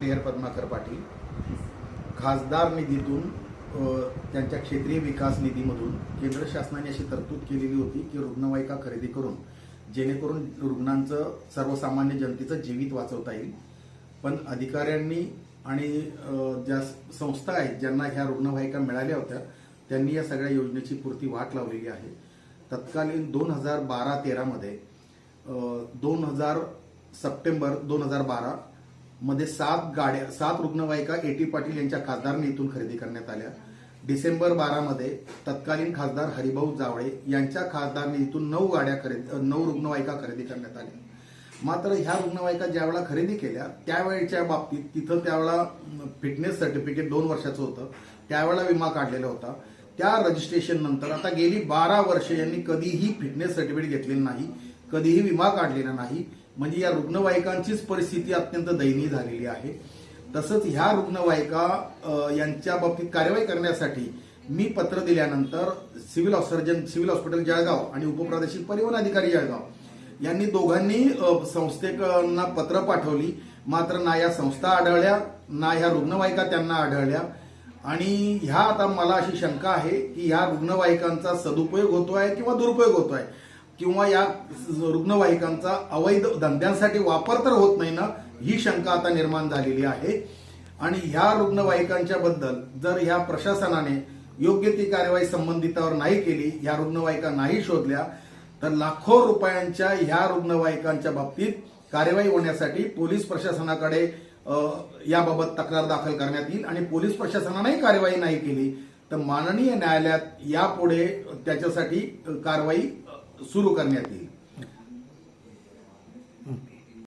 Mayor Padmakar Patil खासदार निधीतून त्यांच्या क्षेत्रीय विकास निधीमधून केंद्र शासनाने अशी तरतूद केलेली होती की रुग्णवाहिका खरेदी करून जेणेकरून रुग्णांचं सर्वसामान्य जनतेचं जीवित वाचवता येईल। पण अधिकाऱ्यांनी आणि ज्या संस्था आहेत ज्यांना ह्या रुग्णवाहिका मिळाल्या होत्या त्यांनी या सगळ्या योजनेची पुरती वाट लावलेली आहे। तत्कालीन 2012-13 मध्ये 2000 सप्टेंबर 2012 मध्ये 7 रुग्णवाहिका एटी पाटील यांच्या खासदार निधीतून खरेदी करण्यात आल्या। डिसेंबर 12 मध्ये तत्कालीन खासदार हरिभाऊ जावळे यांच्या खासदार निधीतून 9 रुग्णवाहिका खरेदी करण्यात आल्या। मात्र ह्या रुग्णवाहिका ज्यावेळेला खरेदी केल्या त्यावेळेच्या बाबतीत तिथं त्यावेळेला फिटनेस सर्टिफिकेट 2 वर्षाचं होतं, त्यावेळेला विमा काढलेला होता। त्या रजिस्ट्रेशन नंतर आता गेली 12 वर्षे यांनी कधीही फिटनेस सर्टिफिकेट घेतलेलं नाही, कधीही विमा काढलेला नाही। म्हणजे या रुग्णवाहिकांचीच परिस्थिती अत्यंत दयनीय झालेली आहे। तसंच ह्या रुग्णवाहिका यांच्या बाबतीत कारवाई करण्यासाठी मी पत्र दिल्यानंतर सिव्हिल हॉस्पिटल जळगाव आणि उपप्रादेशिक परिवहन अधिकारी जळगाव यांनी दोघांनी संस्थेकडून पत्र पाठवली। मात्र ना या संस्था आढळल्या ना ह्या रुग्णवाहिका त्यांना आढळल्या। आणि ह्या आता मला अशी शंका आहे की ह्या रुग्णवाहिकांचा सदुपयोग होतोय किंवा दुरुपयोग होतोय किंवा या रुग्णवाहिकांचा अवैध धंद्यांसाठी वापर तर होत नाही ना, ही शंका आता निर्माण झालेली आहे। आणि ह्या रुग्णवाहिकांच्या बद्दल जर ह्या प्रशासनाने योग्य ती कारवाई संबंधितावर नाही केली, ह्या रुग्णवाहिका नाही शोधल्या तर लाखो रुपयांच्या ह्या रुग्णवाहिकांच्या बाबतीत कारवाई होण्यासाठी पोलीस प्रशासनाकडे याबाबत तक्रार दाखल करण्यात येईल। आणि पोलीस प्रशासनाने कारवाई नाही केली तर माननीय न्यायालयात यापुढे त्याच्यासाठी कारवाई सुरू करण्यात येईल।